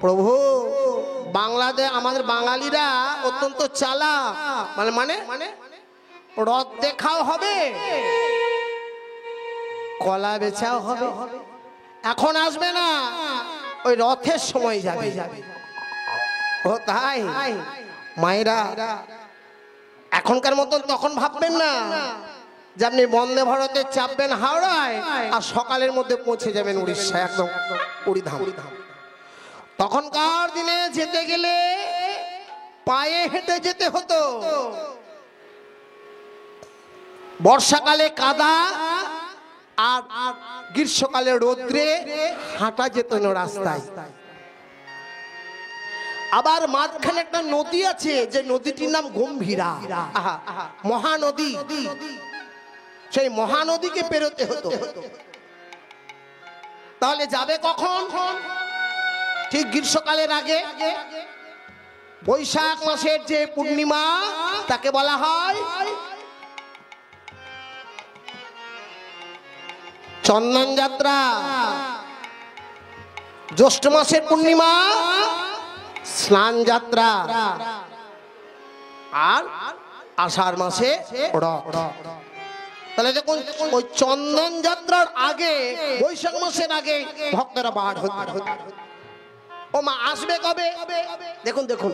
প্রভু বাংলাদেশ আমাদের বাঙালিরা অত্যন্ত চালাক, মানে মানে মানে রথ দেখাও হবে, কলা বেচাও হবে। এখন আসবে না, ওই রথের সময় যাবে। ও তাই মায়েরা এখনকার মতন তখন ভাববেন না যে আপনি বন্দে ভারতে চাপবেন হাওড়ায় আর সকালের মধ্যে পৌঁছে যাবেন উড়িষ্যা, একদম পুরীধাম। তখনকার দিনে যেতে গেলে পায়ে হেঁটে যেতে হতো। বর্ষাকালে কাদা আর গ্রীষ্মকালে রোদ্রে হাঁটা যেত না রাস্তায়। আবার মাঝখানে একটা নদী আছে, যে নদীটির নাম গম্ভীরা, মহানদী। সেই মহানদীকে পেরোতে হতো। তাহলে যাবে কখন? ঠিক গ্রীষ্মকালের আগে। বৈশাখ মাসের যে পূর্ণিমা তাকে বলা হয় চন্দন যাত্রা। জ্যৈষ্ঠ মাসের পূর্ণিমা স্নান যাত্রা, আর আষাঢ় মাসে রথ। তাহলে দেখুন ওই চন্দন যাত্রার আগে, বৈশাখ মাসের আগে ভক্তরা বার হতে। ও মা আসবে কবে? দেখুন দেখুন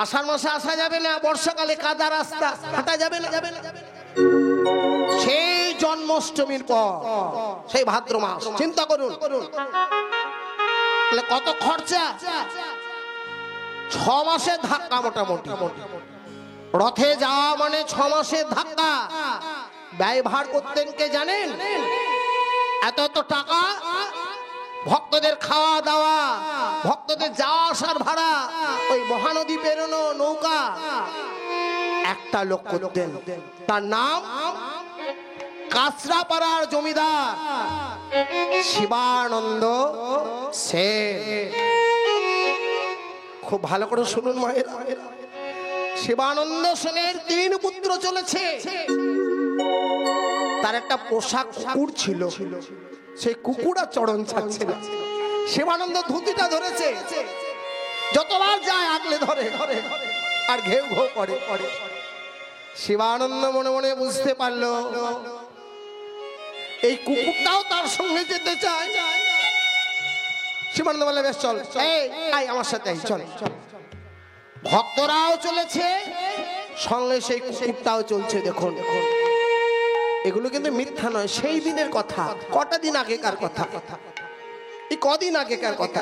আষাঢ় মাসে আসা যাবে না, বর্ষাকালে কাদা রাস্তা, হাঁটা যাবে না। সেই জন্মাষ্টমীর পর, সেই ভাদ্র মাস, চিন্তা করুন কত খরচা। 6 মাসের ধাক্কা মোটামুটি। রথে যাওয়া মানে 6 মাসের ধাক্কা। ব্যয়ভার করতেন কে জানেন? এত এত টাকা, ভক্তদের খাওয়া দাওয়া, ভক্তদের যাওয়া আসার ভাড়া, ওই মহানদী পেরোনো নৌকা। একটা লোক করতেন, তার নাম কাঁচরাপাড়ার জমিদার শিবানন্দ সেন। খুব ভালো করে শুনুন মায়ের, শিবানন্দ সেনের 3 পুত্র চলেছে। তার একটা পোষা কুকুর ছিল, সেই কুকুরা চরণ ছাড়ছে না। শিবানন্দ ধুতিটা ধরেছে, যতবার যায় আগলে ধরে আর ঘেউ ঘেউ করে। শিবানন্দ মনে মনে বুঝতে পারলো এই কুকুরটাও তার সঙ্গে যেতে চায়। শিবানন্দ বলে বেশ চল, এই আমার সাথে চল। ভক্তরাও চলেছে, সঙ্গে সেই কুকুরটাও চলছে। দেখুন এগুলো কিন্তু মিথ্যা নয়, সেই দিনের কথা, কটা দিন আগেকার কথা, এই কদিন আগেকার কথা।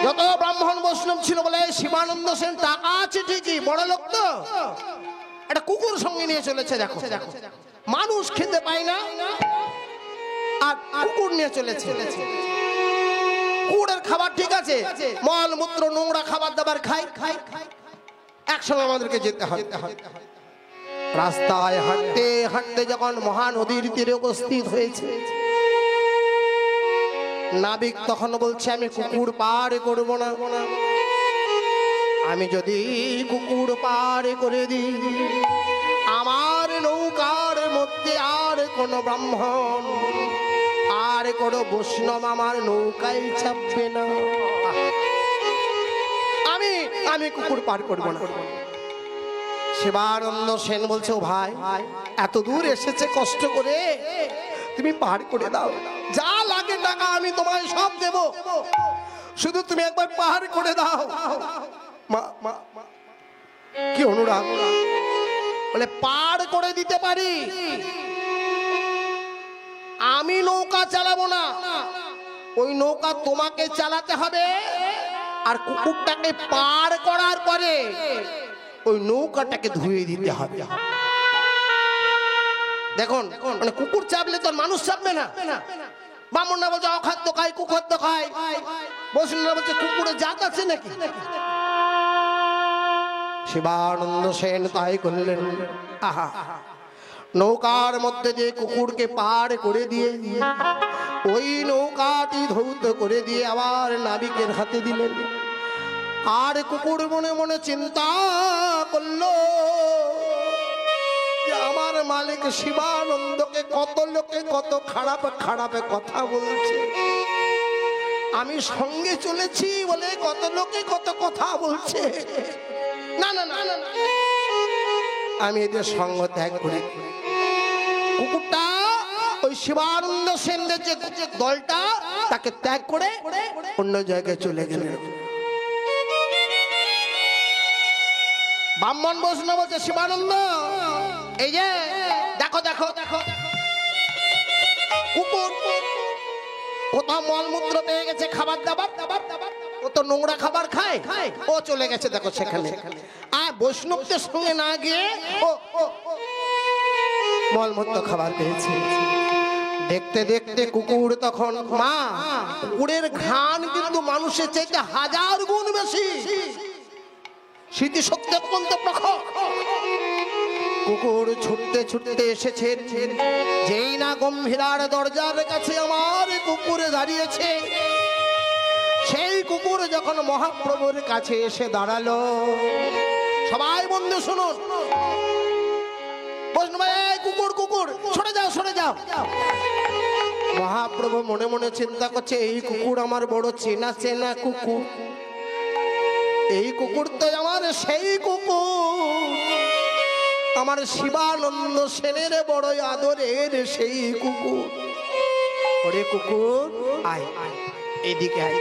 যত ব্রাহ্মণ বৈষ্ণব ছিল বলে শিবানন্দ সেন টাকা আছে ঠিকই, বড় লোক তো, একটা কুকুর সঙ্গে নিয়ে চলেছে। দেখো মানুষ খেতে পায় না আর কুকুর নিয়ে চলেছে। কুকুরের খাবার ঠিক আছে, মল মূত্র নোংরা খাবার দাবার খাই, একসঙ্গে আমাদেরকে যেতে হয়। রাস্তায় হাঁটতে হাঁটতে যখন মহানদীর তীরে উপস্থিত হয়েছে, নাবিক তখন বলছে আমি কুকুর পার করব না। আমি যদি কুকুর পার করে দিই, আমার নৌকার মধ্যে আর কোন ব্রাহ্মণ আর কোন বৈষ্ণব আমার নৌকায় চাপবে না। আমি কুকুর পার করব না। শিবানন্দ সেন বলছে ও ভাই, এত দূর এসেছে কষ্ট করে, তুমি পার করে দাও, যা লাগে টাকা আমি তোমায় সব দেব, শুধু তুমি একবার পার করে দাও। কি অনুরাগ! বলে পার করে দিতে পারি, আমি নৌকা চালাবো না, ওই নৌকা তোমাকে চালাতে হবে। আর কুকুরটাকে পার করার পরে ওই নৌকাটাকে ধুয়ে দিতে হবে। দেখুন মানে কুকুর চাপলে তো মানুষ চাপবে না। ব্রাহ্মণরা বলছে অখাদ্য খায়, কুখাদ্য খায়, বৈষ্ণবরা বলছে কুকুরে জাত আছে নাকি। শিবানন্দ সেন তাই করলেন। আহা, নৌকার মধ্যে দিয়ে কুকুরকে পার করে দিয়ে ওই নৌকাটি ধৌত করে দিয়ে আবার নাবিকের হাতে দিলেন। আর কুকুর মনে মনে চিন্তা করলো যে আমার মালিক শিবানন্দকে কত লোকে কত খারাপ খারাপ কথা বলছে, আমি সঙ্গে চলেছি বলে কত লোকে কত কথা বলছে। না না না না, আমি এদের সঙ্গ ত্যাগ করি। কুকুরটা ওই শিবানন্দ সেনদের যে দলটা তাকে ত্যাগ করে অন্য জায়গায় চলে গেলেন। ব্রাহ্মণ বৈষ্ণব বলছে, শিবানন্দ এই যে দেখো দেখো দেখো, কুকুর কোথাও মলমূত্র পেয়ে গেছে, খাবার দাবার ও তো নোংরা খাবার খায়, ও চলে গেছে দেখো সেখানে। আর বৈষ্ণবদের সঙ্গে না গিয়ে ও মলমূত্র খাবার পেয়েছে। দেখতে দেখতে কুকুর তখন, মা কুকুরের ঘ্রাণ কিন্তু মানুষের চাইতে 1000 গুণ বেশি, স্মৃতিশক্তি অত্যন্ত প্রখর। কুকুর ছুটতে ছুটতে এসেছে, যেই না গম্ভীরার দরজার কাছে আমার কুকুরে দাঁড়িয়েছে, সেই কুকুর যখন মহাপ্রভুর কাছে এসে দাঁড়ালো, সবাই বন্ধু শুনুন, কুকুর কুকুর সরে যাও সরে যাও। মহাপ্রভু মনে মনে চিন্তা করছে, এই কুকুর আমার বড় চেনা চেনা কুকুর, এই কুকুর তো আমার সেই কুকুর, আমার শিবানন্দ সেনের বড় আদরের সেই কুকুর। ওরে কুকুর আয় এদিকে আয়।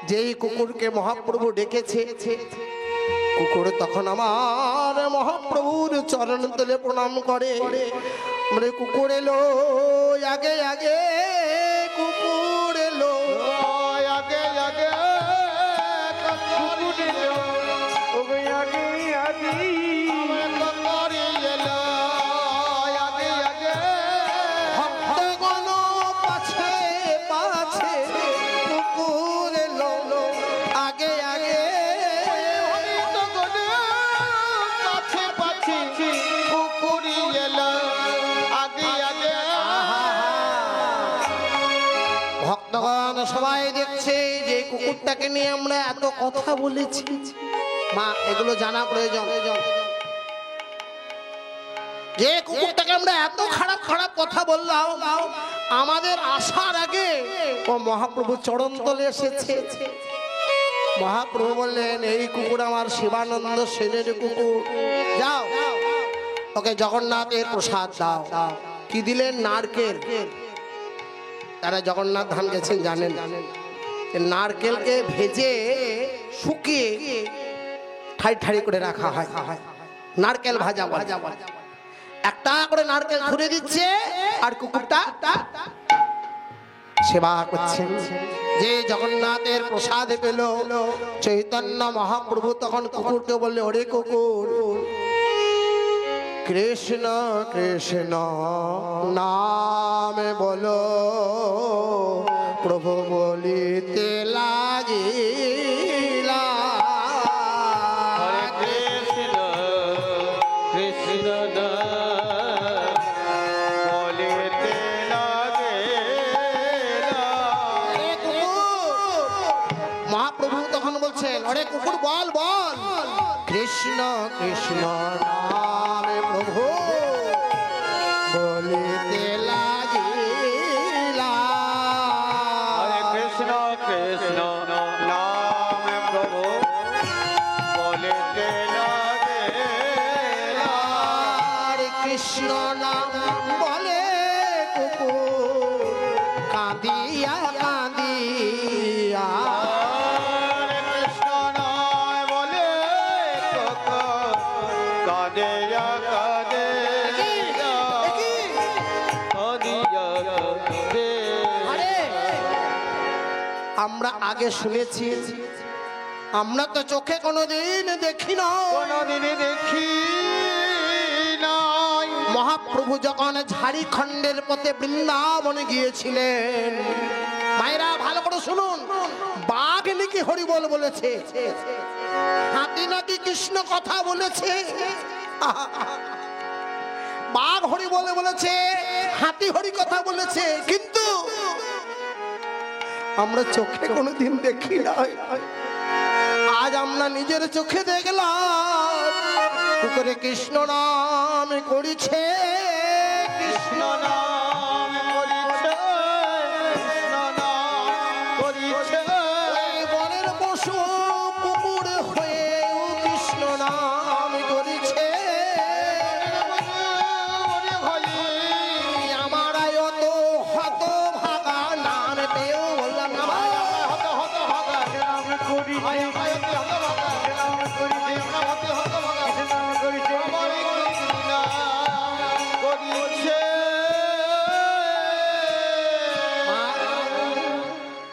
যেই কুকুরকে মহাপ্রভু ডেকেছে, কুকুর তখন আমার মহাপ্রভুর চরণ তলে প্রণাম করে। মানে কুকুর এলো আগে আগে, কুকুর এলো আগে আগে, ভক্তগণ পাছে পাছে, কুকুর এলো আগে আগে, পাছে পাছে কুকুর এলো আগে আগে। ভক্তগণ সবাই দেখছে যে কুকুরটাকে নিয়ে আমরা এত কথা বলেছি, মা এগুলো জানা প্রয়োজন, যে কুকুরটাকে আমরা এত খারাপ খারাপ কথা বললাম, আমাদের আসার আগে ও মহাপ্রভু চরণ তলে এসেছে। মহাপ্রভু বললেন, এই কুকুর আমার শিবানন্দ সেনের কুকুর, যাও ওকে জগন্নাথের প্রসাদ দাও। কি দিলেন? নারকেল। তারা জগন্নাথ ধাম গেছেন জানেন, নারকেলকে ভেজে শুকিয়ে ঠাই ঠাই করে রাখা হয়, নারকেল ভাজা ভাজা। একটা করে নারকেল ছুঁড়ে দিচ্ছে আর কুকুরটা সেবা করছে। যে জগন্নাথের প্রসাদ পেল চৈতন্য মহাপ্রভু তখন কুকুরকে বললে, ওরে কুকুর, কৃষ্ণ কৃষ্ণ নামে বলো, প্রভু বলিতে লাগিলা। কৃষ্ণ কৃষ্ণ বলিতে লাগিলা। মহাপ্রভু তখন বলছেন, অরে কুকুর বল বল, কৃষ্ণ কৃষ্ণ নামে প্রভু বলিতে লাগিলা। কৃষ্ণ কৃষ্ণ নামে প্রভু বলিতে লাগিলা। কৃষ্ণ নাম বলে কুকুর কাঁদিয়া কাঁদিয়া, কৃষ্ণ নাম বলে কুকুর কাঁদিয়া কাঁদিয়া, কাঁদিয়া কাঁদিয়া। আমরা আগে শুনেছি, আমরা তো চোখে কোনোদিন দেখি না, কোনদিন দেখি নাই। মহাপ্রভু যখন ঝাড়খণ্ডের পথে বৃন্দাবনে গিয়েছিলেন, মায়েরা ভালো করে শুনুন, বাঘ নাকি হরিবল বলেছে, হাতি নাকি কৃষ্ণ কথা বলেছে, বাঘ হরি বলে বলেছে, হাতি হরি কথা বলেছে, কিন্তু আমরা চোখে কোনোদিন দেখি না। আজ আমরা নিজের চোখে দেখলাম কুকুরে কৃষ্ণ নাম করিছে, কৃষ্ণ নাম করিছে, কৃষ্ণ নাম করিছে। ওই বনের পশু কুকুর হয়েও কৃষ্ণ নাম করিছে। আমার অত হত ভাগা নাম পেয়েও বললাম না ভাই, হত হত ভাগা নাম করিছে, হত ভাগা নাম করিছে, হত হত ভাগা নাম করিছে, আমার কৃষ্ণ নাম করিছে।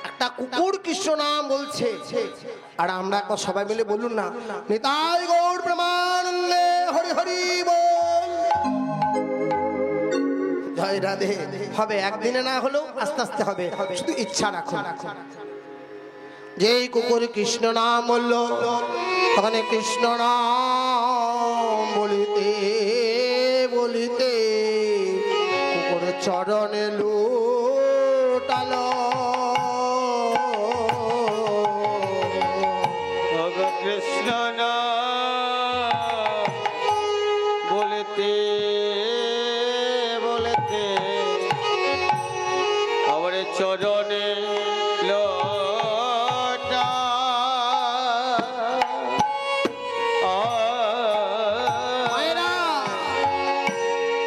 একটা কুকুর কৃষ্ণ নাম বলছে, আর আমরা সবাই মিলে বলুন না, নিতাই গৌর প্রেমানন্দে হরি হরি বল। জয় রাধে। হবে একদিনে না হলেও আস্তে আস্তে হবে, শুধু ইচ্ছা রাখুন। যেই কুকুর কৃষ্ণ নাম বলল, ওখানে কৃষ্ণ নাম বলিতে বলিতে কুকুর চরণে লুটালো। কৃষ্ণ নাম বলতে বলতে আমার চরণে লোটা। মায়েরা,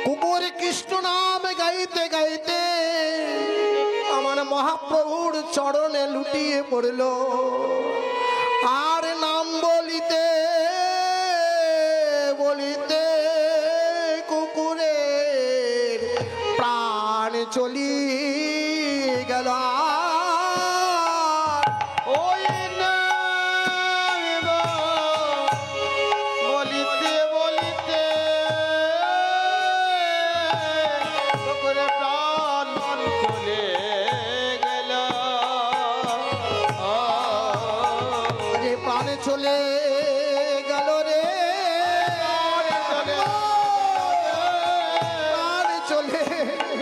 কুকুর কৃষ্ণ নাম গাইতে গাইতে আমার মহাপ্রভুর চরণে লুটিয়ে পড়ল। আর নাম বলিতে বলিতে কুকুরের প্রাণ চলি গেল। ওই নাম বলিতে বলিতে কুকুরের প্রাণ চলে গেল। যে প্রাণে চলে গেল রে, প্রাণ চলে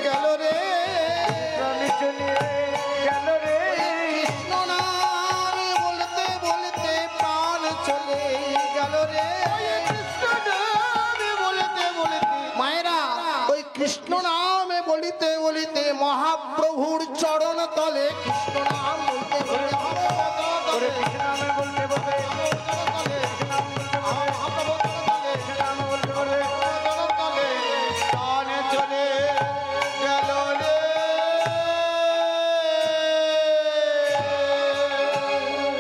গেল রে, কৃষ্ণ নাম বলতে বলতে প্রাণ চলে গেল রে। মায়েরা, ওই কৃষ্ণ নামে বলিতে বলিতে মহাপ্রভুর চরণ তলে কৃষ্ণ নাম বলতে বলতে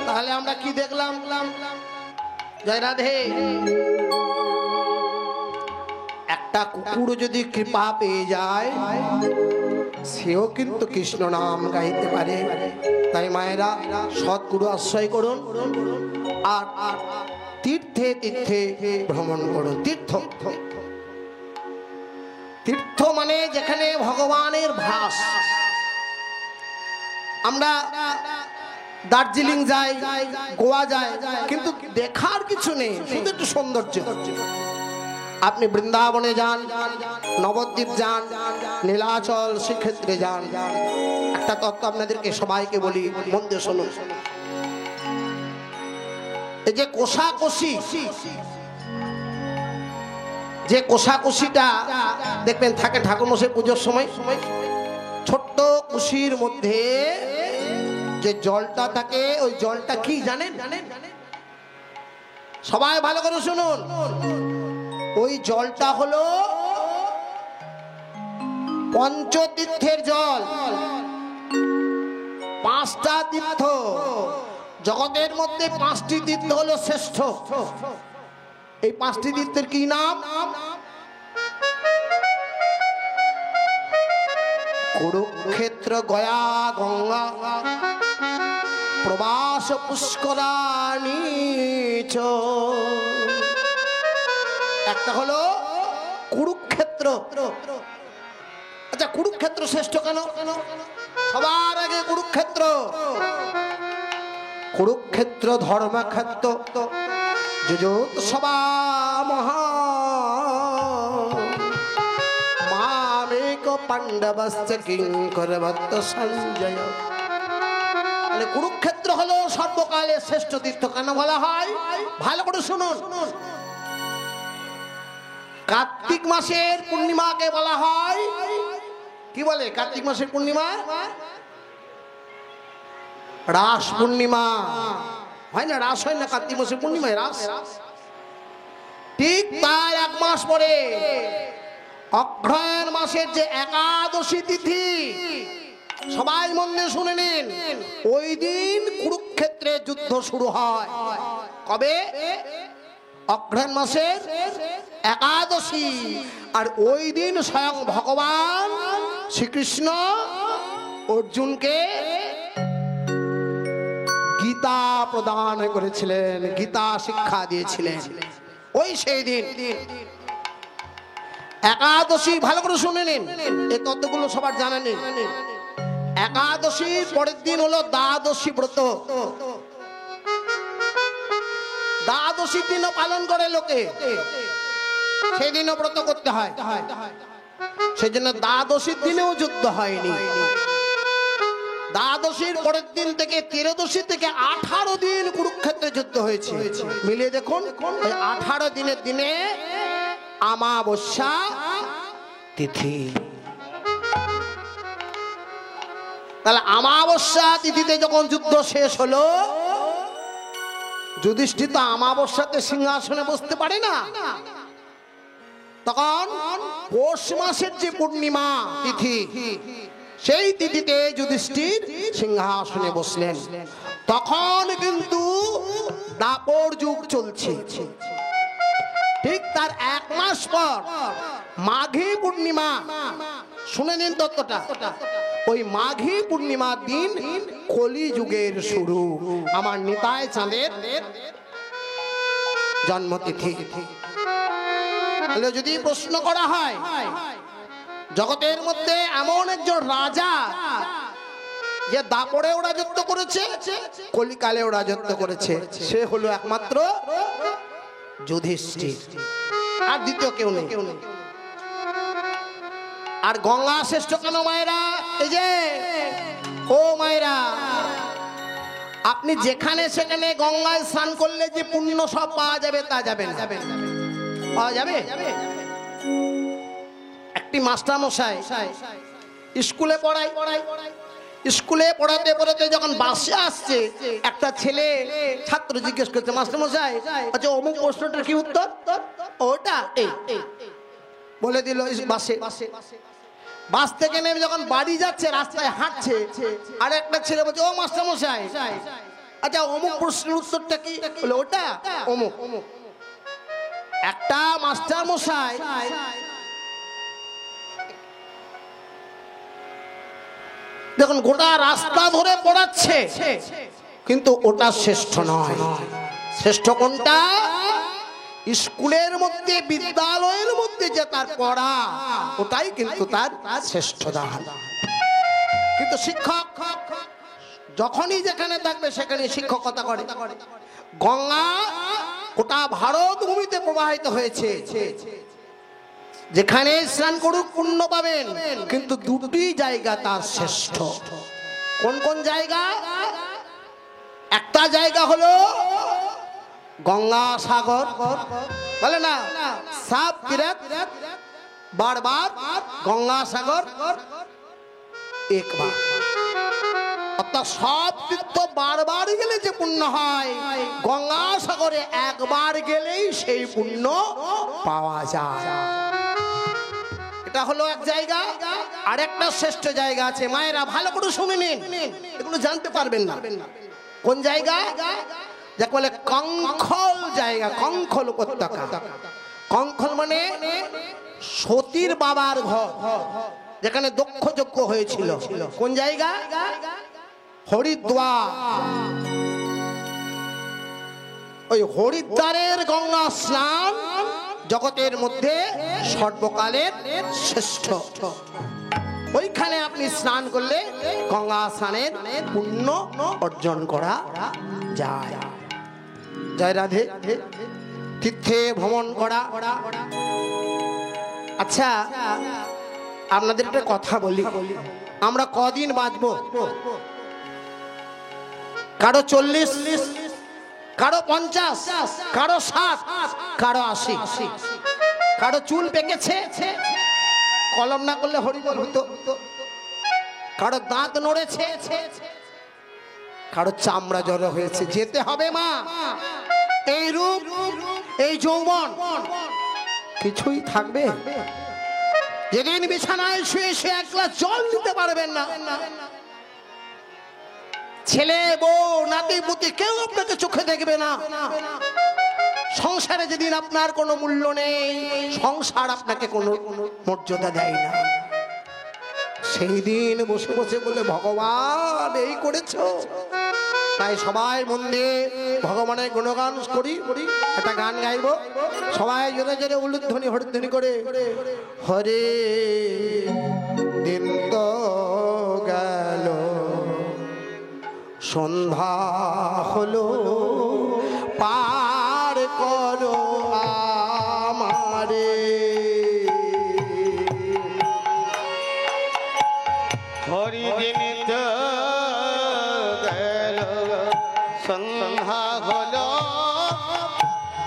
তাহলে আমরা কি দেখলাম? জয় রাধে। একটা কুকুর যদি কৃপা পেয়ে যায়, সেও কিন্তু কৃষ্ণ নাম গাইতে পারে। তাই মায়েরা, সৎগুরু আশ্রয় করুন, আর তীর্থে তীর্থে ভ্রমণ করুন। তীর্থ তীর্থ মানে যেখানে ভগবানের ভাস। আমরা দার্জিলিং যাই, গোয়া যাই, কিন্তু দেখার কিছু নেই, শুধু একটু সৌন্দর্য। আপনি বৃন্দাবনে যান, নবদ্বীপ যান, নীলাচল শ্রীক্ষেত্রে যান। একটা তত্ত্ব আপনাদেরকে সবাইকে বলি, মন দিয়ে শুনুন। এই যে কোষাকষি, যে কোষাকষিটা দেখবেন থাকে ঠাকুরমশাই পুজোর সময়, ছোট্ট কুশির মধ্যে যে জলটা থাকে, ওই জলটা কি জানেন? সবাই ভালো করে শুনুন। ওই জলটা হলো পঞ্চতীর্থের জল। পাঁচটা তীর্থ, জগতের মধ্যে পাঁচটি তীর্থ হলো শ্রেষ্ঠ। এই পাঁচটি তীর্থের কি নাম? কুরুক্ষেত্র, গয়া, গঙ্গা, প্রবাস, পুষ্করাণী। একটা হলো কুরুক্ষেত্র। আচ্ছা, কুরুক্ষেত্র শ্রেষ্ঠ কেন? সবার আগে কুরুক্ষেত্র। কুরুক্ষেত্র ধর্মক্ষেত্র, যুযোত সভা মহা মামেক পাণ্ডবস্য কিঙ্করবৎ সঞ্জয়। কুরুক্ষেত্র হলো সর্বকালের শ্রেষ্ঠ তীর্থ। কেন বলা হয়? ভালো করে শুনুন। কার্তিক মাসের পূর্ণিমাকে বলা হয় কি বলে? কার্তিক মাসের পূর্ণিমা রাস পূর্ণিমা হয় না? রাস হয় না কার্তিক মাসের পূর্ণিমায় রাস। ঠিক তার এক মাস পরে অগ্রহায়ণ মাসের যে একাদশী তিথি, সবাই মন দিয়ে শুনে নিন, ওই দিন কুরুক্ষেত্রে যুদ্ধ শুরু হয়। কবে? অগ্রহায়ণ মাসের একাদশী। আর ওই দিন স্বয়ং ভগবান শ্রীকৃষ্ণ অর্জুনকে গীতা প্রদান করেছিলেন, গীতা শিক্ষা দিয়েছিলেন। ওই সেই দিন একাদশী। ভালো করে শুনে নিন, এই তত্ত্বগুলো সবার জানা নেই। একাদশীর পরের দিন হলো দ্বাদশী ব্রত। দ্বাদশীর দিনও পালন করে লোকে, সেই দিনও ব্রত করতে হয়। সেই জন্য দ্বাদশীর দিনেও যুদ্ধ হয়নি। দ্বাদশীর পরের দিন থেকে ত্রয়োদশী থেকে 18 দিন কুরুক্ষেত্রে যুদ্ধ হয়েছে। মিলিয়ে দেখুন, ওই 18 দিনের দিনে আমাবস্যা তিথি। তাহলে আমাবস্যা তিথিতে যখন যুদ্ধ শেষ হলো, যুধিষ্ঠির তো আমাবস্যাতে সিংহাসনে বসতে পারে না, তখন পৌষ মাসের যে পূর্ণিমা তিথি, সেই তিথিতে যুধিষ্ঠির সিংহাসনে বসলেন। তখন কিন্তু দাপর যুগ চলছে। ঠিক তার এক মাস পর মাঘী পূর্ণিমা, শুনে নিন তত্ত্বটা, ওই মাঘী পূর্ণিমার দিন কলি যুগের শুরু। আমার নিতাই চাঁদের জন্মতিথি। যদি প্রশ্ন করা হয় জগতের মধ্যে এমন একজন রাজা যে দাপরেও রাজত্ব করেছে, কলিকালেও রাজত্ব করেছে, সে হলো একমাত্র যুধিষ্ঠির, আর দ্বিতীয় কেউ নেই। আর গঙ্গা শ্রেষ্ঠ কেন মায়েরা? এই যে ও মায়েরা, আপনি যেখানে সেখানে গঙ্গায় স্নান করলে যে পুণ্য সব পাওয়া যাবে তা যাবে না। পাওয়া যাবে? একটি মাস্টার মশাই স্কুলে পড়ায়, স্কুলে পড়াতে পড়াতে যখন বাসে আসছে, একটা ছেলে ছাত্র জিজ্ঞেস করছে, মাস্টার মশাই আচ্ছা অমুক প্রশ্নটার কি উত্তর? ওটা এই বলে দিল বাসে। বাস থেকে নেমে যখন বাড়ি যাচ্ছে, রাস্তায় হাঁটছে, আর একটা ছেলে বলছে, ও মাস্টার মশাই আচ্ছা অমুক প্রশ্নের উত্তরটা কি? বলে ওটা অমুক। একটা মাস্টার মশাই দেখুন গোটা রাস্তা ধরে পড়াচ্ছে, কিন্তু ওটা শ্রেষ্ঠ নয়। শ্রেষ্ঠ কোনটা? স্কুলের মধ্যে, বিদ্যালয়ের মধ্যে যে তার পড়া, ওটাই কিন্তু তার শ্রেষ্ঠ দান। কিন্তু শিক্ষক যখনই যেখানে থাকবে সেখানে শিক্ষকতা করে। গঙ্গা গোটা ভারত ভূমিতে প্রবাহিত হয়েছে, যেখানে স্নান করুক পুণ্য পাবেন, কিন্তু দুটি জায়গা তার শ্রেষ্ঠ। কোন কোন জায়গা? একটা জায়গা হলো গঙ্গা সাগর, বলে না সাব তীরথ বারবার গঙ্গা সাগর একবার। অর্থাৎ সব তীর্থ বারবার গেলে যে পুণ্য হয়, গঙ্গা সাগরে একবার গেলেই সেই পুণ্য পাওয়া যায়। এটা হলো এক জায়গা। আর একটা শ্রেষ্ঠ জায়গা আছে মায়েরা, ভালো করে শুনে নিন, এগুলো জানতে পারবেন না। কোন জায়গা? যাকে বলে কঙ্খল জায়গা, কঙ্খল উপত্যকা। কঙ্খল মানে সতীর বাবার ঘর, যেখানে দক্ষ যজ্ঞ হয়েছিল। কোন জায়গা? হরিদ্বার। ওই হরিদ্বারের গঙ্গা স্নান জগতের মধ্যে সর্বকালের শ্রেষ্ঠ। ওইখানে আপনি স্নান করলে গঙ্গা স্নানের পুণ্য অর্জন করা যায়। জয় রাধে। তীর্থে ভ্রমণ করা। আচ্ছা আপনাদের একটা কথা বলি, আমরা কদিন বাঁচবো? কারো 40, কারো 50, কারো 60, কারো 80। কারো চুল পেকেছে, কলম না করলে হরিবল হতো, কারো দাঁত নড়েছে, কারো চামড়া জড়ো হয়েছে, যেতে হবে মা। এই রূপ, এই যৌবন কিছুই থাকবে? যেদিন বিছানায় শুয়ে শুয়ে এক গ্লাস জল দিতে পারবেন না, ছেলে বউ নাতি পুতি কেউ আপনাকে চোখে দেখবে না, সংসারে যেদিন আপনার কোনো মূল্য নেই, সংসার আপনাকে কোনো মর্যাদা দেয় না, সেই দিন বসে বসে বলে ভগবান এই করেছো। তাই সবাই মন দিয়ে ভগবানের গুণগান করি, একটা গান গাইব সবাই জোরে জোরে উলুধ্বনি হরিধ্বনি করে। হরে দিন তো গেল, সন্ধ্যা হলো, পার করো আমারে। হরি দিন তো গেল, সন্ধ্যা হলো,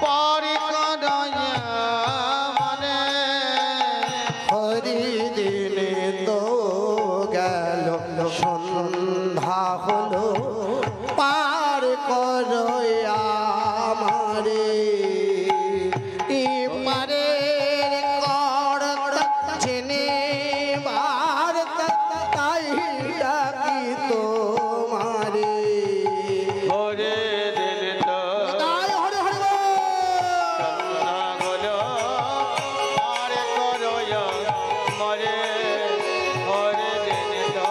পার করো আমারে। হরি দিনে তো গেল, সন্ধ্যা হলো, পার করো আমারে। এপারের কর্তা জেনে বার্তা, তাই ডাকি তোমারে। হরে দিন তো তাই হরে হরে বল। সন্ধ্যা হলো, পার করো আমারে। হরে দিন তো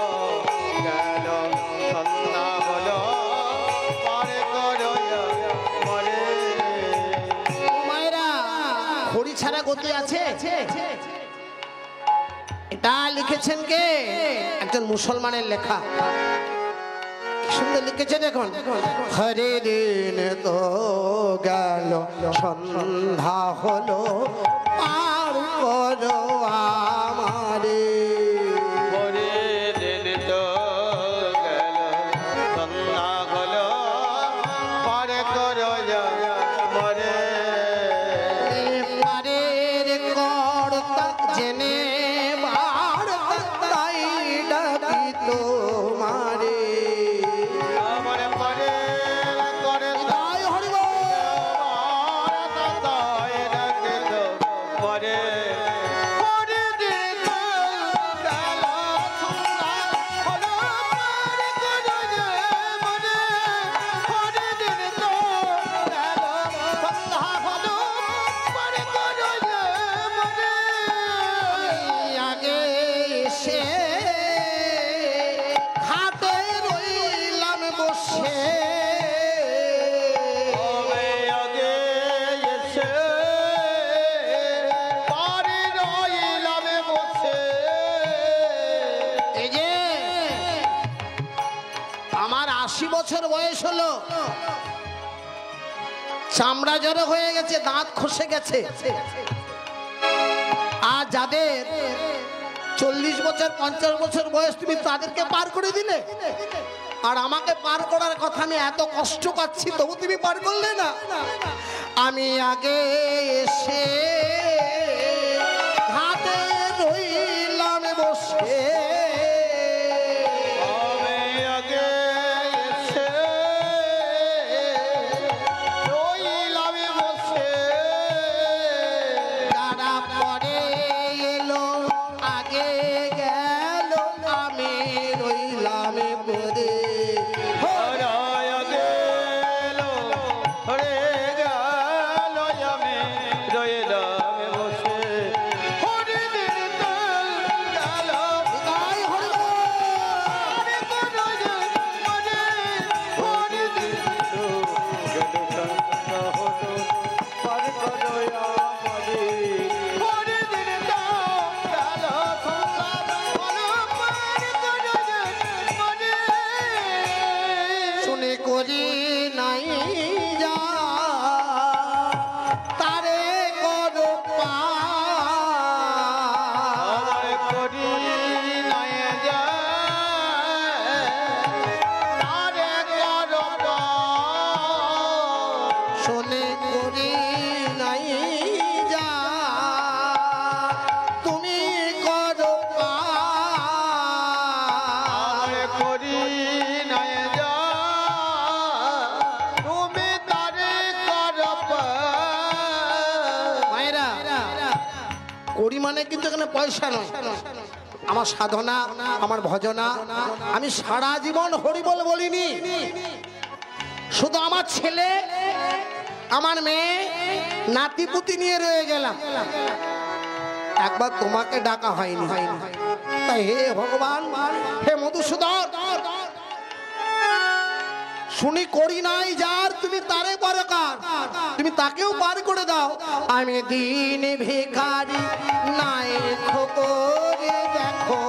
গেল, সন্ধ্যা হলো, পার করো আমারে। মায়েরা, খড়ি ছাড়া গতি আছে? এটা লিখেছেন কে? একজন মুসলমানের লেখা, কি সুন্দর লিখেছে দেখুন। হরে দিন তো গেল, সন্ধ্যা হলো, পার করো আমারে। হরে দিন তো গেল, সন্ধ্যা হলো, পার করো আমারে। এপারের কর্তা জেনে বার্তা, তাই ডাকি তোমারে। আমারে পারে করে তাই হরি বল। তাই ডাকে তো পরে। হরে দিন তো গেল, সন্ধ্যা হলো, পার করো আমারে। হরে দিন তো গেল, সন্ধ্যা হলো, পার করো আমারে। আগে এসে হাতে রইলাম বসে, তবে আগে এসে পারে রইলাম বসে। এই যে আমার 80 বছর বয়স হলো, চামড়া জড়ো হয়ে গেছে, দাঁত খসে গেছে, আর যাদের 40 বছর 50 বছর বয়স তুমি তাদেরকে পার করে দিলে, আর আমাকে পার করার কথা, আমি এত কষ্ট পাচ্ছি তবু তুমি পার করলে না। আমি আগে এসে হাতে রইলাম বসে, তবে আগে এসে রইলাম বসে। তারা পরে এলো, আগে গেল, আমি রইলাম পরে। হরে আগে এলো, হরে গেল, আমি রইলাম বসে। হরে দিন তো গেল, তাই হরি বল। পার করো আমারে। হরে দিন তো গেল, সন্ধ্যা হলো, পার করো আমারে। হরে দিন তো গেল, সন্ধ্যা হলো, পার করো আমারে। শুনে করি নাই যা, তারে করো করি মানে কিন্তু এখানে পয়সা নয়, আমার সাধনা, আমার ভজনা। আমি সারা জীবন হরিবল বলিনি, শুধু আমার ছেলে, আমার মেয়ে, নাতিপুতি নিয়ে রয়ে গেলাম, একবার তোমাকে ডাকা হয়নি। তাই হে ভগবান, হে মধুসূদন, শুনি করি নাই যার, তুমি তারে পরকার, তুমি তাকেও পার করে দাও। আমি দিন ভিখারি নাই খোকরে দেখো